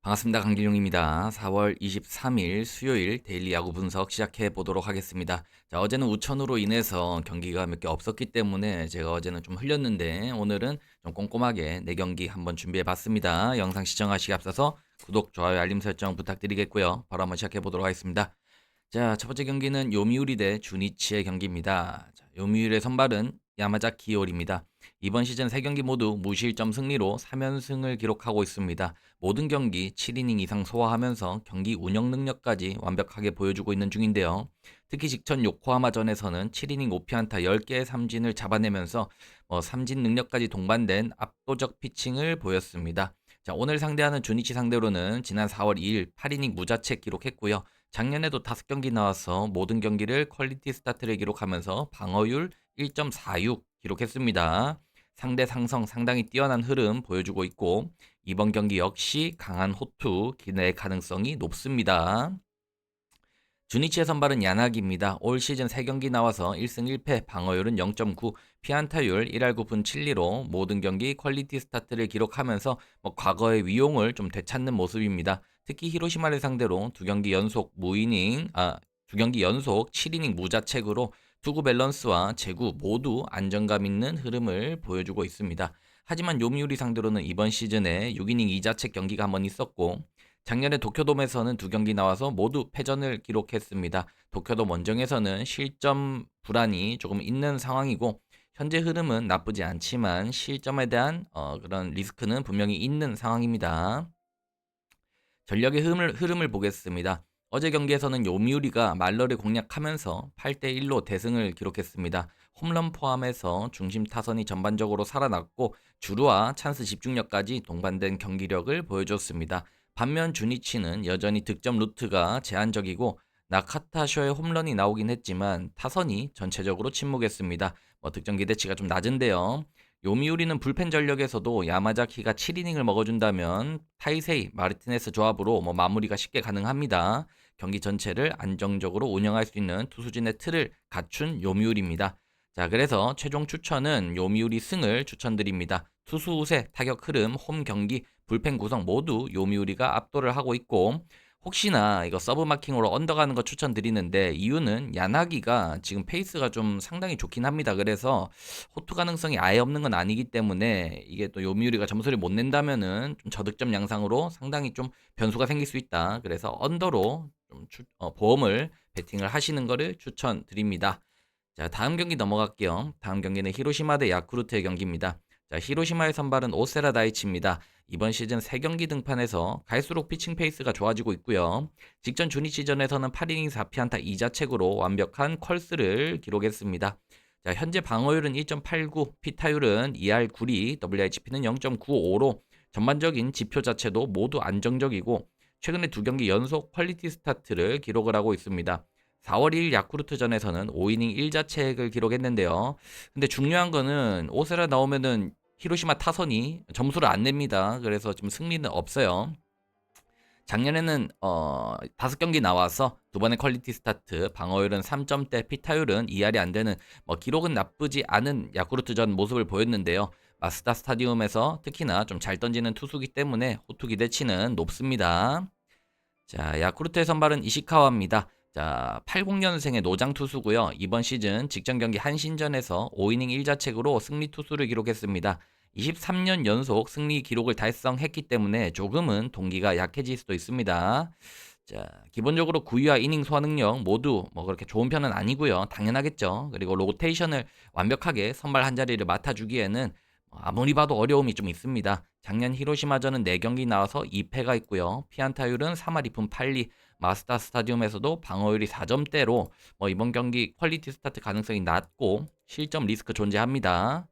반갑습니다. 강길용입니다. 4월 23일 수요일 데일리 야구 분석 시작해 보도록 하겠습니다. 자, 어제는 우천으로 인해서 경기가 몇 개 없었기 때문에 제가 어제는 좀 흘렸는데 오늘은 좀 꼼꼼하게 4경기 한번 준비해 봤습니다. 영상 시청하시기 앞서서 구독, 좋아요, 알림 설정 부탁드리겠고요. 바로 한번 시작해 보도록 하겠습니다. 자, 첫 번째 경기는 요미우리 대 주니치의 경기입니다. 자, 요미우리의 선발은 야마자키 이오리입니다. 이번 시즌 3경기 모두 무실점 승리로 3연승을 기록하고 있습니다. 모든 경기 7이닝 이상 소화하면서 경기 운영 능력까지 완벽하게 보여주고 있는 중인데요. 특히 직전 요코하마전에서는 7이닝 5피안타 10개의 삼진을 잡아내면서 삼진 능력까지 동반된 압도적 피칭을 보였습니다. 자, 오늘 상대하는 주니치 상대로는 지난 4월 2일 8이닝 무자책 기록했고요. 작년에도 5경기 나와서 모든 경기를 퀄리티 스타트를 기록하면서 방어율 1.46 기록했습니다. 상대 상성 상당히 뛰어난 흐름 보여주고 있고 이번 경기 역시 강한 호투 기대 가능성이 높습니다. 주니치의 선발은 야나기입니다. 올 시즌 3경기 나와서 1승 1패, 방어율은 0.9, 피안타율 1할 9푼 7리로 모든 경기 퀄리티 스타트를 기록하면서 과거의 위용을 좀 되찾는 모습입니다. 특히 히로시마를 상대로 2경기 연속 7이닝 무자책으로 투구 밸런스와 제구 모두 안정감 있는 흐름을 보여주고 있습니다. 하지만 요미우리 상대로는 이번 시즌에 6이닝 2자책 경기가 한번 있었고 작년에 도쿄돔에서는 2경기 나와서 모두 패전을 기록했습니다. 도쿄돔 원정에서는 실점 불안이 조금 있는 상황이고 현재 흐름은 나쁘지 않지만 실점에 대한 그런 리스크는 분명히 있는 상황입니다. 전력의 흐름을 보겠습니다. 어제 경기에서는 요미우리가 말러를 공략하면서 8대1로 대승을 기록했습니다. 홈런 포함해서 중심 타선이 전반적으로 살아났고 주루와 찬스 집중력까지 동반된 경기력을 보여줬습니다. 반면 주니치는 여전히 득점 루트가 제한적이고 나카타쇼의 홈런이 나오긴 했지만 타선이 전체적으로 침묵했습니다. 득점 기대치가 좀 낮은데요. 요미우리는 불펜 전력에서도 야마자키가 7이닝을 먹어준다면 타이세이, 마르티네스 조합으로 마무리가 쉽게 가능합니다. 경기 전체를 안정적으로 운영할 수 있는 투수진의 틀을 갖춘 요미우리입니다. 자, 그래서 최종 추천은 요미우리 승을 추천드립니다. 투수 우세, 타격 흐름, 홈 경기, 불펜 구성 모두 요미우리가 압도를 하고 있고 혹시나 이거 서브 마킹으로 언더가는 거 추천드리는데 이유는 야나기가 지금 페이스가 좀 상당히 좋긴 합니다. 그래서 호투 가능성이 아예 없는 건 아니기 때문에 이게 또 요미우리가 점수를 못 낸다면은 좀 저득점 양상으로 상당히 좀 변수가 생길 수 있다. 그래서 언더로 좀 보험을 베팅을 하시는 거를 추천드립니다. 자, 다음 경기 넘어갈게요. 다음 경기는 히로시마 대 야쿠르트의 경기입니다. 자, 히로시마의 선발은 오세라 다이치입니다. 이번 시즌 3경기 등판에서 갈수록 피칭 페이스가 좋아지고 있고요. 직전 주니시전에서는 8이닝 4피안타 2자책으로 완벽한 컬스를 기록했습니다. 자, 현재 방어율은 1.89, 피타율은 2할 9리, WHP는 0.95로 전반적인 지표 자체도 모두 안정적이고 최근에 2경기 연속 퀄리티 스타트를 기록을 하고 있습니다. 4월 2일 야쿠르트전에서는 5이닝 1자책을 기록했는데요. 근데 중요한 거는 오세라 나오면은 히로시마 타선이 점수를 안 냅니다. 그래서 지금 승리는 없어요. 작년에는 5경기 나와서 2번의 퀄리티 스타트, 방어율은 3점대, 피타율은 2할이 안 되는 기록은 나쁘지 않은 야쿠르트전 모습을 보였는데요. 마스다 스타디움에서 특히나 좀 잘 던지는 투수기 때문에 호투 기대치는 높습니다. 자, 야쿠르트의 선발은 이시카와입니다. 자, 80년생의 노장 투수고요. 이번 시즌 직전 경기 한신전에서 5이닝 1자책으로 승리 투수를 기록했습니다. 23년 연속 승리 기록을 달성했기 때문에 조금은 동기가 약해질 수도 있습니다. 자, 기본적으로 구위와 이닝 소화 능력 모두 그렇게 좋은 편은 아니고요. 당연하겠죠. 그리고 로테이션을 완벽하게 선발 한 자리를 맡아주기에는 아무리 봐도 어려움이 좀 있습니다. 작년 히로시마전은 4경기 나와서 2패가 있고요. 피안타율은 3할 2푼 8리, 마스다 스타디움에서도 방어율이 4점대로 이번 경기 퀄리티 스타트 가능성이 낮고 실점 리스크 존재합니다.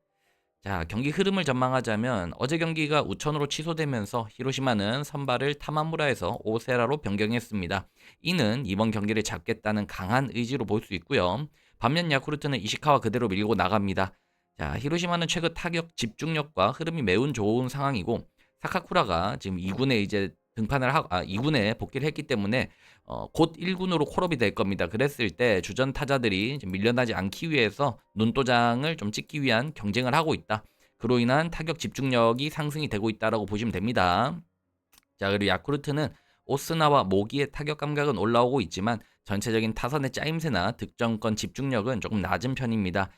자, 경기 흐름을 전망하자면 어제 경기가 우천으로 취소되면서 히로시마는 선발을 타마무라에서 오세라로 변경했습니다. 이는 이번 경기를 잡겠다는 강한 의지로 볼 수 있고요. 반면 야쿠르트는 이시카와 그대로 밀고 나갑니다. 자, 히로시마는 최근 타격 집중력과 흐름이 매우 좋은 상황이고 사카쿠라가 지금 2군에 이제 2군에 복귀를 했기 때문에 곧 1군으로 콜업이 될 겁니다. 그랬을 때 주전 타자들이 밀려나지 않기 위해서 눈도장을 좀 찍기 위한 경쟁을 하고 있다. 그로 인한 타격 집중력이 상승이 되고 있다라고 보시면 됩니다. 자, 그리고 야쿠르트는 오스나와 모기의 타격 감각은 올라오고 있지만 전체적인 타선의 짜임새나 득점권 집중력은 조금 낮은 편입니다.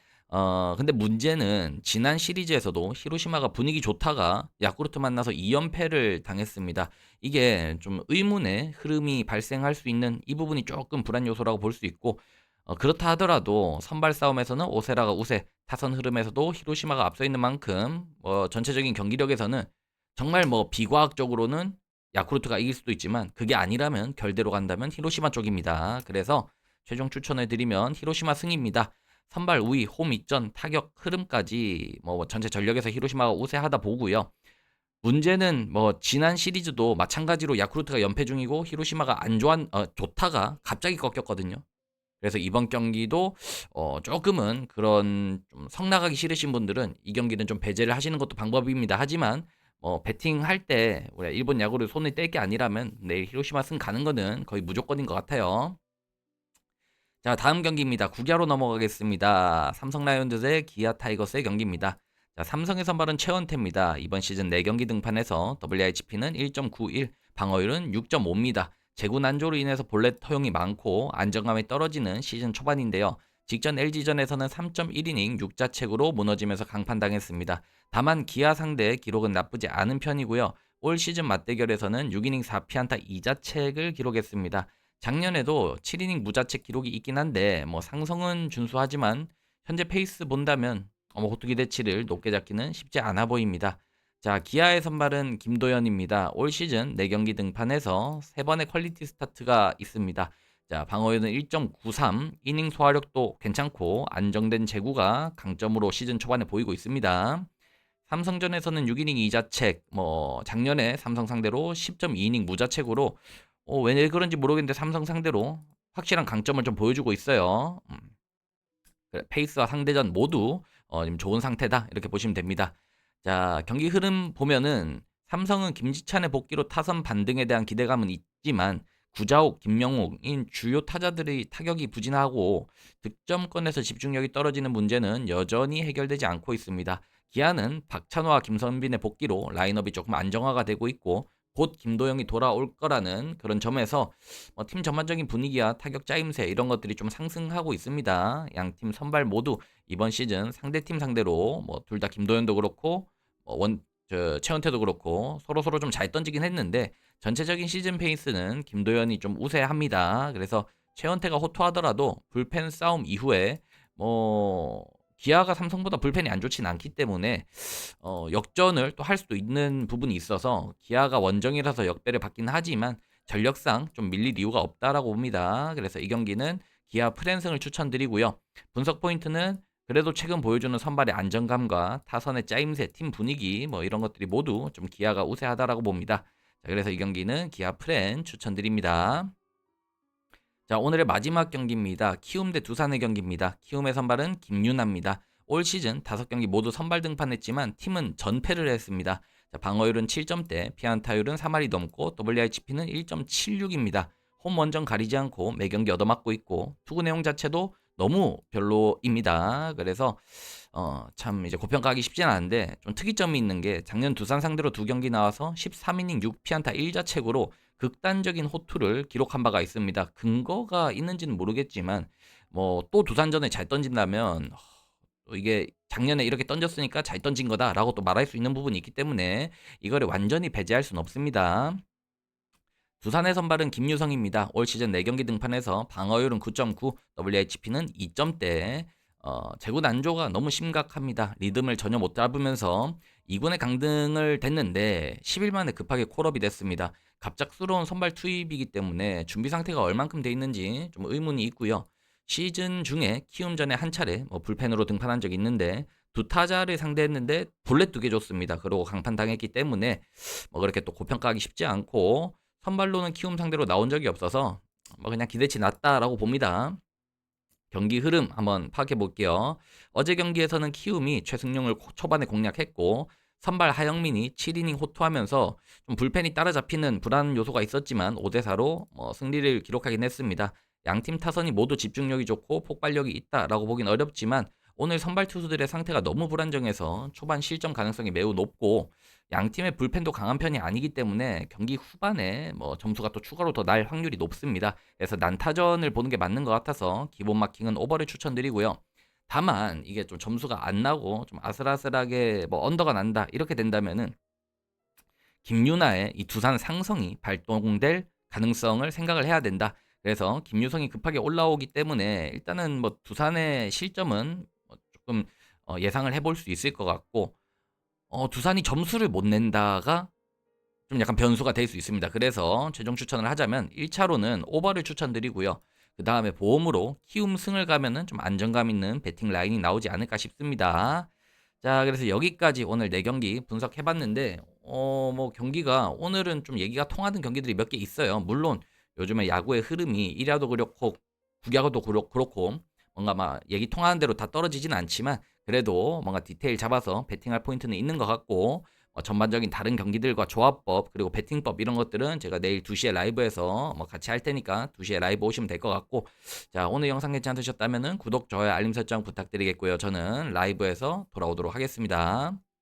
근데 문제는 지난 시리즈에서도 히로시마가 분위기 좋다가 야쿠르트 만나서 2연패를 당했습니다. 이게 좀 의문의 흐름이 발생할 수 있는 이 부분이 조금 불안 요소라고 볼 수 있고, 그렇다 하더라도 선발 싸움에서는 오세라가 우세, 타선 흐름에서도 히로시마가 앞서 있는 만큼 전체적인 경기력에서는 정말 비과학적으로는 야쿠르트가 이길 수도 있지만 그게 아니라면 결대로 간다면 히로시마 쪽입니다. 그래서 최종 추천을 드리면 히로시마 승입니다. 선발 우위, 홈 이전, 타격 흐름까지 전체 전력에서 히로시마가 우세하다 보고요. 문제는 지난 시리즈도 마찬가지로 야쿠르트가 연패 중이고 히로시마가 좋다가 갑자기 꺾였거든요. 그래서 이번 경기도 조금은 그런 좀 성나가기 싫으신 분들은 이 경기는 좀 배제를 하시는 것도 방법입니다. 하지만 배팅할 때 우리 일본 야구를 손에 뗄 게 아니라면 내일 히로시마 승 가는 거는 거의 무조건인 것 같아요. 자, 다음 경기입니다. 국야로 넘어가겠습니다. 삼성 라이온즈 대 기아 타이거스의 경기입니다. 자, 삼성의 선발은 최원태입니다. 이번 시즌 4경기 등판에서 WIGP는 1.91, 방어율은 6.5입니다. 제구 난조로 인해서 볼넷 허용이 많고 안정감이 떨어지는 시즌 초반인데요. 직전 LG전에서는 3.1이닝 6자책으로 무너지면서 강판당했습니다. 다만 기아 상대 기록은 나쁘지 않은 편이고요. 올 시즌 맞대결에서는 6이닝 4피안타 2자책을 기록했습니다. 작년에도 7이닝 무자책 기록이 있긴 한데 상성은 준수하지만 현재 페이스 본다면 호투 기대치를 높게 잡기는 쉽지 않아 보입니다. 자, 기아의 선발은 김도현입니다. 올 시즌 4경기 등판에서 3번의 퀄리티 스타트가 있습니다. 자, 방어율은 1.93, 이닝 소화력도 괜찮고 안정된 제구가 강점으로 시즌 초반에 보이고 있습니다. 삼성전에서는 6이닝 2자책, 작년에 삼성 상대로 10.2이닝 무자책으로 왜 그런지 모르겠는데 삼성 상대로 확실한 강점을 좀 보여주고 있어요. 그래, 페이스와 상대전 모두 지금 좋은 상태다 이렇게 보시면 됩니다. 자, 경기 흐름 보면은 삼성은 김지찬의 복귀로 타선 반등에 대한 기대감은 있지만 구자욱, 김명욱인 주요 타자들의 타격이 부진하고 득점권에서 집중력이 떨어지는 문제는 여전히 해결되지 않고 있습니다. 기아는 박찬호와 김선빈의 복귀로 라인업이 조금 안정화가 되고 있고 곧 김도영이 돌아올 거라는 그런 점에서 팀 전반적인 분위기와 타격 짜임새 이런 것들이 좀 상승하고 있습니다. 양팀 선발 모두 이번 시즌 상대팀 상대로 둘 다 김도현도 그렇고 최원태도 그렇고 서로 좀 잘 던지긴 했는데 전체적인 시즌 페이스는 김도현이 좀 우세합니다. 그래서 최원태가 호투하더라도 불펜 싸움 이후에 기아가 삼성보다 불펜이 안 좋진 않기 때문에 역전을 또 할 수도 있는 부분이 있어서 기아가 원정이라서 역배를 받긴 하지만 전력상 좀 밀릴 이유가 없다라고 봅니다. 그래서 이 경기는 기아 프랜승을 추천드리고요. 분석 포인트는 그래도 최근 보여주는 선발의 안정감과 타선의 짜임새, 팀 분위기 이런 것들이 모두 좀 기아가 우세하다라고 봅니다. 자, 그래서 이 경기는 기아 프랜 추천드립니다. 자, 오늘의 마지막 경기입니다. 키움 대 두산의 경기입니다. 키움의 선발은 김윤아입니다. 올 시즌 5경기 모두 선발 등판했지만 팀은 전패를 했습니다. 자, 방어율은 7점대, 피안타율은 3할이 넘고 WIGP는 1.76입니다. 홈 원정 가리지 않고 매경기 얻어맞고 있고 투구 내용 자체도 너무 별로입니다. 그래서 참 이제 고평가하기 쉽진 않은데 좀 특이점이 있는 게 작년 두산 상대로 2경기 나와서 13이닝 6피안타 1자책으로 극단적인 호투를 기록한 바가 있습니다. 근거가 있는지는 모르겠지만 또 두산전에 잘 던진다면 이게 작년에 이렇게 던졌으니까 잘 던진 거다라고 또 말할 수 있는 부분이 있기 때문에 이거를 완전히 배제할 수는 없습니다. 두산의 선발은 김유성입니다. 올 시즌 4경기 등판에서 방어율은 9.9, WHP는 2점대. 제구 난조가 너무 심각합니다. 리듬을 전혀 못 잡으면서 2군의 강등을 됐는데 10일 만에 급하게 콜업이 됐습니다. 갑작스러운 선발 투입이기 때문에 준비 상태가 얼만큼 돼 있는지 좀 의문이 있고요. 시즌 중에 키움전에 한 차례 불펜으로 등판한 적이 있는데 두 타자를 상대했는데 볼넷 2개 줬습니다. 그리고 강판 당했기 때문에 그렇게 또 고평가하기 쉽지 않고 선발로는 키움 상대로 나온 적이 없어서 그냥 기대치 낮다라고 봅니다. 경기 흐름 한번 파악해 볼게요. 어제 경기에서는 키움이 최승용을 초반에 공략했고 선발 하영민이 7이닝 호투하면서 좀 불펜이 따라잡히는 불안 요소가 있었지만 5대4로 승리를 기록하긴 했습니다. 양팀 타선이 모두 집중력이 좋고 폭발력이 있다라고 보긴 어렵지만 오늘 선발 투수들의 상태가 너무 불안정해서 초반 실점 가능성이 매우 높고 양 팀의 불펜도 강한 편이 아니기 때문에 경기 후반에 뭐 점수가 또 추가로 더 날 확률이 높습니다. 그래서 난타전을 보는 게 맞는 것 같아서 기본 마킹은 오버를 추천드리고요. 다만 이게 좀 점수가 안 나고 좀 아슬아슬하게 뭐 언더가 난다 이렇게 된다면은 김유나의 이 두산 상성이 발동될 가능성을 생각을 해야 된다. 그래서 김유성이 급하게 올라오기 때문에 일단은 뭐 두산의 실점은 뭐 조금 예상을 해볼 수 있을 것 같고 두산이 점수를 못 낸다가 좀 약간 변수가 될 수 있습니다. 그래서 최종 추천을 하자면 1차로는 오버를 추천드리고요. 그 다음에 보험으로 키움 승을 가면은 좀 안정감 있는 배팅 라인이 나오지 않을까 싶습니다. 자, 그래서 여기까지 오늘 4경기 분석해봤는데, 뭐 경기가 오늘은 좀 얘기가 통하는 경기들이 몇 개 있어요. 물론 요즘에 야구의 흐름이 1야도 그렇고 9야구도 그렇고 뭔가 막 얘기 통하는 대로 다 떨어지진 않지만 그래도 뭔가 디테일 잡아서 배팅할 포인트는 있는 것 같고 전반적인 다른 경기들과 조합법 그리고 배팅법 이런 것들은 제가 내일 2시에 라이브에서 뭐 같이 할 테니까 2시에 라이브 오시면 될 것 같고 자 오늘 영상 괜찮으셨다면 구독, 좋아요, 알림 설정 부탁드리겠고요. 저는 라이브에서 돌아오도록 하겠습니다.